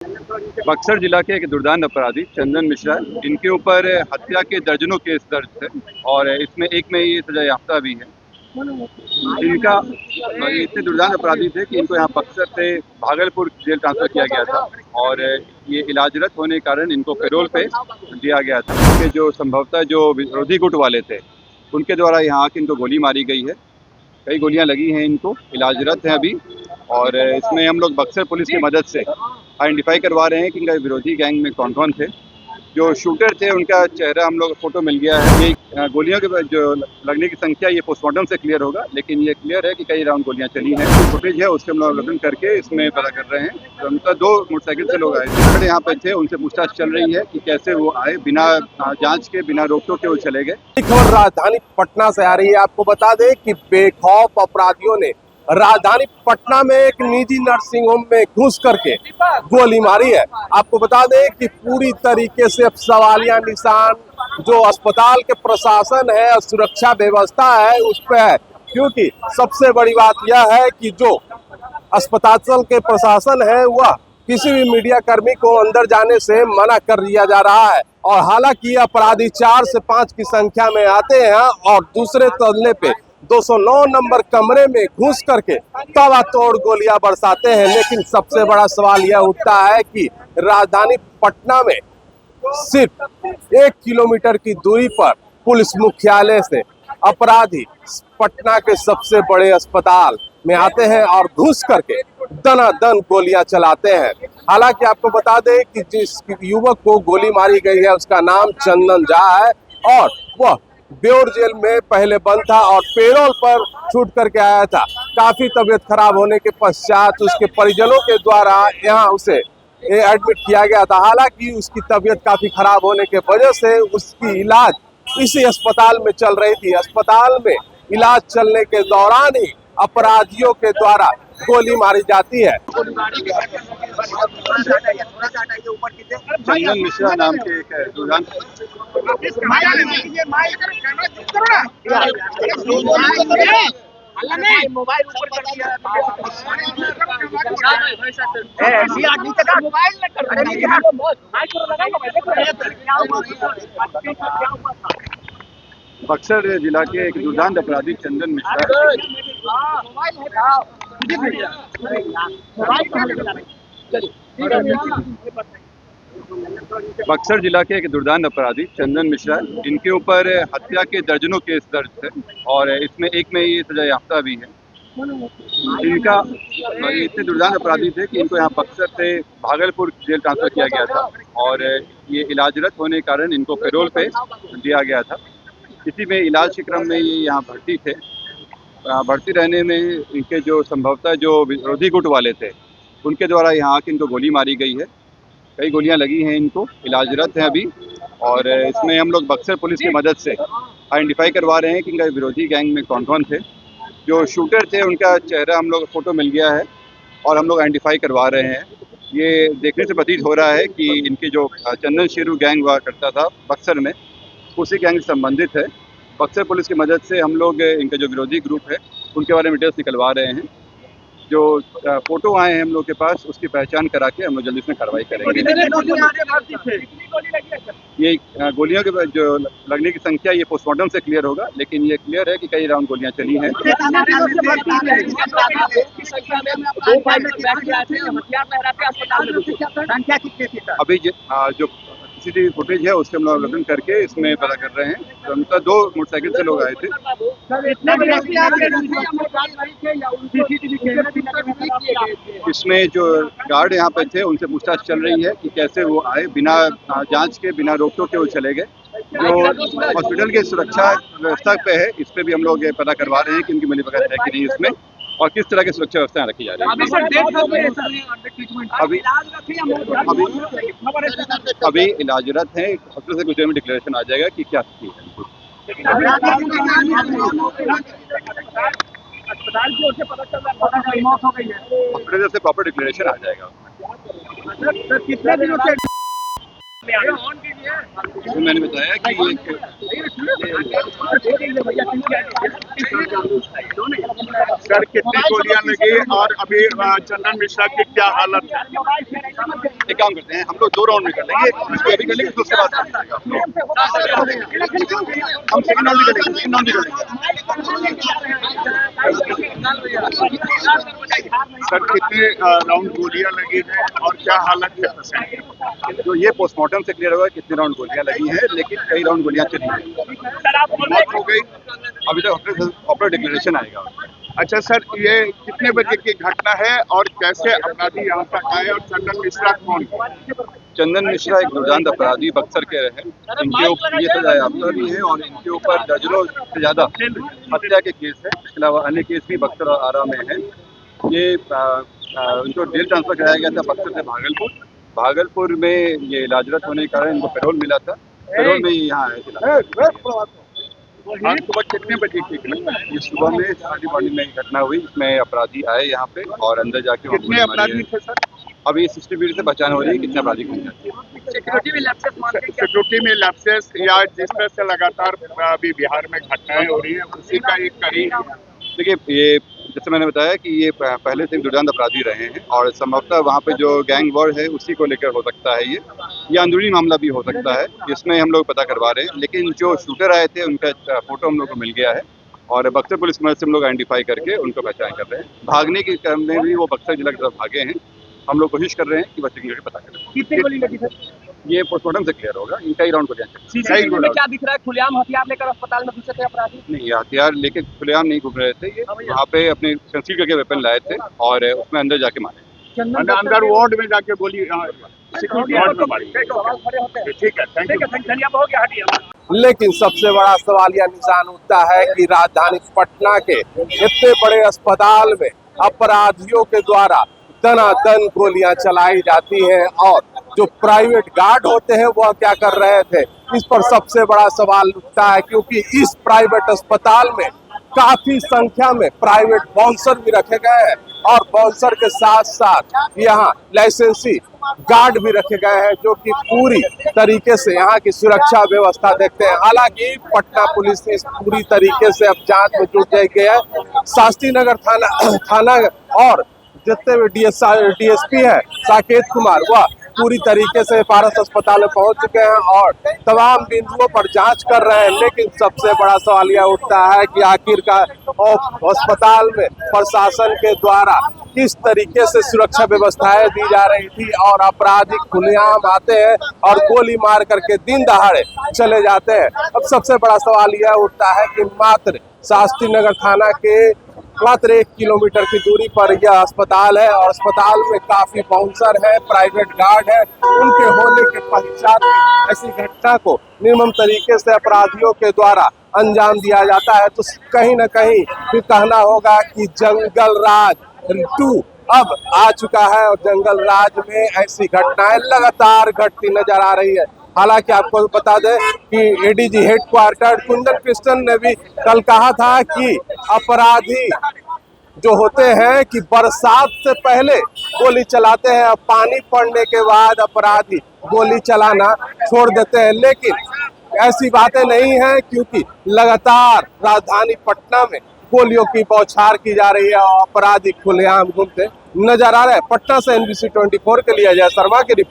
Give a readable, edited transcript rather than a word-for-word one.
बक्सर जिला के एक दुर्दांत अपराधी चंदन मिश्रा, इनके ऊपर हत्या के दर्जनों केस दर्ज थे और इसमें एक में ये सजा याफ्ता भी है। इनका ये इतने दुर्दांत अपराधी थे कि इनको यहाँ बक्सर से भागलपुर जेल ट्रांसफर किया गया था और ये इलाजरत होने के कारण इनको पैरोल पे दिया गया था। इनके जो संभवतः जो विरोधी गुट वाले थे उनके द्वारा यहाँ आके इनको गोली मारी गई है। कई गोलियां लगी हैं, इनको इलाजरत हैं अभी। और इसमें हम लोग बक्सर पुलिस की मदद से आइडेंटिफाई करवा रहे हैं कि इनका विरोधी गैंग में कौन कौन थे। जो शूटर थे उनका चेहरा हम लोग फोटो मिल गया है। ये गोलियों के जो लगने की संख्या ये पोस्टमार्टम से क्लियर होगा, लेकिन ये क्लियर है कि कई राउंड गोलियां चली हैं। जो फुटेज है उसके हम लोग अवलोकन करके इसमें पता कर रहे हैं। तो उनका 2 मोटरसाइकिल से लोग आए थे, यहाँ पे थे, उनसे पूछताछ चल रही है कि कैसे वो आए, बिना जांच के, बिना रोक टोक के वो चले गए। खबर राजधानी पटना से आ रही है। आपको बता दें कि बेखौफ अपराधियों ने राजधानी पटना में एक निजी नर्सिंग होम में घुस करके गोली मारी है। आपको बता दें कि पूरी तरीके से अब सवालिया निशान जो अस्पताल के प्रशासन है और सुरक्षा व्यवस्था है उस पर है, क्योंकि सबसे बड़ी बात यह है कि जो अस्पताल के प्रशासन है वह किसी भी मीडिया कर्मी को अंदर जाने से मना कर दिया जा रहा है। और हालांकि अपराधी 4 से 5 की संख्या में आते हैं और दूसरे तल्ले पे 209 नंबर कमरे में घुस करके ताबड़तोड़ गोलियां बरसाते हैं। लेकिन सबसे बड़ा सवाल यह उठता है कि राजधानी पटना में सिर्फ 1 किलोमीटर की दूरी पर पुलिस मुख्यालय से अपराधी पटना के सबसे बड़े अस्पताल में आते हैं और घुस करके दनादन गोलियां चलाते हैं। हालांकि आपको बता दें कि जिस युवक को गोली मारी गई है उसका नाम चंदन झा है और वह बेउर जेल में पहले बंद था और पैरोल पर छूट करके आया था। काफी तबीयत खराब होने के पश्चात उसके परिजनों के द्वारा यहाँ उसे एडमिट किया गया था। हालांकि उसकी तबीयत काफी खराब होने के वजह से उसकी इलाज इसी अस्पताल में चल रही थी। अस्पताल में इलाज चलने के दौरान ही अपराधियों के द्वारा गोली मारी जाती है। चंदन मिश्रा नाम के एक दुर्दांत मोबाइल ऊपर कर दिया। बक्सर जिला के एक दुर्दांत अपराधी चंदन मिश्रा, बक्सर जिला के एक दुर्दांत अपराधी चंदन मिश्रा, इनके ऊपर हत्या के दर्जनों केस दर्ज थे और इसमें एक में ये सजा याफ्ता भी है। इनका ये इतने दुर्दांत अपराधी थे कि इनको यहाँ बक्सर से भागलपुर जेल ट्रांसफर किया गया था और ये इलाजरत होने के कारण इनको पैरोल पे दिया गया था। इसी में इलाज के क्रम में ये यहाँ भर्ती थे। भर्ती रहने में इनके जो संभवतः जो विरोधी गुट वाले थे उनके द्वारा यहाँ आके इनको गोली मारी गई है। कई गोलियां लगी हैं, इनको इलाजरत हैं अभी। और इसमें हम लोग बक्सर पुलिस की मदद से आइडेंटिफाई करवा रहे हैं कि इनका विरोधी गैंग में कौन कौन थे। जो शूटर थे उनका चेहरा हम लोग फोटो मिल गया है और हम लोग आइडेंटिफाई करवा रहे हैं। ये देखने से प्रतीत हो रहा है कि इनके जो चंदन शेरू गैंग हुआ करता था बक्सर में, उसी गैंग से संबंधित है। बक्सर पुलिस की मदद से हम लोग इनका जो विरोधी ग्रुप है उनके बारे में डिटेल्स निकलवा रहे हैं। जो फोटो आए हैं हम लोग के पास उसकी पहचान करा के हम लोग जल्दी इसमें कार्रवाई करेंगे। ये गोलियों के जो लगने की संख्या ये पोस्टमार्टम से क्लियर होगा, लेकिन ये क्लियर है कि कई राउंड गोलियां चली हैं। अभी जो सीसीटीवी फुटेज है उसके हम लोग अवलोकन करके इसमें पता कर रहे हैं। तो उनका 2 मोटरसाइकिल से लोग आए थे। इसमें जो गार्ड यहाँ पे थे उनसे पूछताछ चल रही है कि कैसे वो आए, बिना जांच के, बिना रोक टोक के वो चले गए। जो हॉस्पिटल की सुरक्षा व्यवस्था पे है इस पे भी हम लोग पता करवा रहे हैं कि उनकी मिलीभगत है कि नहीं इसमें और किस तरह की सुरक्षा व्यवस्था रखी जा रही है। अभी इलाजरत हैं। हॉस्पिटल से कुछ देर में डिक्लेरेशन आ जाएगा कि क्या स्थिति है। अस्पताल की ओर से पता चल रहा है मौत हो गई है। हॉस्पिटल से प्रॉपर डिक्लेरेशन आ जाएगा। कितने दिनों से तो मैंने बताया कि ये सर कितनी गोलियां लगी और अभी चंदन मिश्रा की क्या हालत है? एक काम करते हैं, हम लोग 2 राउंड में कर लेंगे, इसको अभी कर लेंगे, फिर उसके बाद कर लेंगे। हम सेकंड राउंड भी कर लेंगे, 3 राउंड भी कर लेंगे। सर कितने राउंड गोलियां लगी हैं और क्या हालत है पेशेंट की? तो ये पोस्टमार्टम से क्लियर होगा कितने राउंड गोलियां लगी हैं, लेकिन कई राउंड गोलियां चली हैं। मौत हो गई? अभी तक ऑपरेट डिक्लेरेशन आएगा। अच्छा सर, ये कितने बजे की घटना है और कैसे अपराधी यहाँ तक आए और चंदन मिश्रा कौन है? चंदन मिश्रा एक दुर्दांत अपराधी बक्सर के रहे, इनके ऊपर ये सजा याफ्ता भी है और इनके ऊपर दर्जनों से ज्यादा हत्या के केस है। इसके अलावा अन्य केस भी बक्सर और आरा में है। ये इनको जेल ट्रांसफर कराया गया था बक्सर से भागलपुर में ये इलाजरत होने के कारण इनको पैरोल मिला था, पैरोल में यहाँ आए थे। आज सुबह कितने बजे की घटना है? ये सुबह में अर्ली मॉर्निंग में घटना हुई, इसमें अपराधी आए यहाँ पे और अंदर जाके वहाँ कितने गोली मारी अपराधी है। थे सर? अभी सिस्टम से पहचान हो रही है कितने अपराधी घूम जाते हैं। सिक्योरिटी में लैप्सेस या जिस तरह से लगातार अभी बिहार में घटनाएं हो रही है उसी का एक कड़ी है। देखिए, ये जैसे मैंने बताया कि ये पहले से दुर्दांत अपराधी रहे हैं और संभवतः वहाँ पे जो गैंग वॉर है उसी को लेकर हो सकता है ये अंदरूनी मामला भी हो सकता है, जिसमें हम लोग पता करवा रहे हैं। लेकिन जो शूटर आए थे उनका फोटो हम लोग को मिल गया है और बक्सर पुलिस की मदद से हम लोग आइडेंटिफाई करके उनको पहचान कर रहे हैं। भागने के क्रम में भी वो बक्सर जिला की तरफ भागे हैं। हम लोग कोशिश कर रहे हैं कि बच्चे की पता करें। कितनी गोली लगी सर? ये पोस्टमार्टम से क्लियर होगा, इनका ही राउंड गोलियां चली। सीसीटीवी में क्या दिख रहा है? खुलेआम हथियार लेकर अस्पताल में घुसे थे अपराधी? नहीं, ये हथियार लेके खुलेआम नहीं घूम रहे थे, ये वहाँ पे अपने कंसील करके वेपन लाए थे और उसमें अंदर जाके मारे। अंदर वार्ड में जाके गोली सिक्योरिटी वार्ड में मारी। ठीक है, थैंक यू। हो गया, हटिए। लेकिन सबसे बड़ा सवाल यह निशान उठता है कि राजधानी पटना के इतने बड़े अस्पताल में अपराधियों के द्वारा दनादन गोलियां चलाई जाती हैं और जो प्राइवेट गार्ड होते हैं वह क्या कर रहे थे, इस पर सबसे बड़ा सवाल उठता है। क्योंकि इस प्राइवेट अस्पताल में काफी संख्या में प्राइवेट बाउंसर भी रखे गए हैं और बाउंसर के साथ साथ यहाँ लाइसेंसी गार्ड भी रखे गए हैं जो कि पूरी तरीके से यहाँ की सुरक्षा व्यवस्था देखते हैं। हालांकि पटना पुलिस इस पूरी तरीके से अब जांच में जुट गई है। शास्त्री नगर थाना और जितने भी डीएसपी है साकेत कुमार, वह पूरी तरीके से पारस अस्पताल में पहुंच चुके हैं और तमाम बिंदुओं पर जांच कर रहे हैं। लेकिन सबसे बड़ा सवाल यह उठता है कि आखिरकार अस्पताल में प्रशासन के द्वारा किस तरीके से सुरक्षा व्यवस्थाएं दी जा रही थी और अपराधी खुलेआम आते हैं और गोली मार करके दिन दहाड़े चले जाते हैं। अब सबसे बड़ा सवाल यह उठता है कि मात्र शास्त्री नगर थाना के मात्र 1 किलोमीटर की दूरी पर यह अस्पताल है और अस्पताल में काफी बाउंसर है, प्राइवेट गार्ड है। उनके होने के पश्चात ऐसी घटना को निर्मम तरीके से अपराधियों के द्वारा अंजाम दिया जाता है। तो कहीं न कहीं फिर कहना होगा कि जंगल राज 2 अब आ चुका है और जंगल राज में ऐसी घटनाएं लगातार घटती नजर आ रही है। हालांकि आपको बता दें कि एडीजी हेडक्वार्टर कुंदन कृष्णन ने भी कल कहा था कि अपराधी जो होते हैं कि बरसात से पहले गोली चलाते हैं और पानी पड़ने के बाद अपराधी गोली चलाना छोड़ देते हैं। लेकिन ऐसी बातें नहीं हैं क्योंकि लगातार राजधानी पटना में गोलियों की बौछार की जा रही है और अपराधी खुलेआम घूमते नजर आ रहे हैं। पटना से NBC 24 के लिए अजय शर्मा की रिपोर्ट।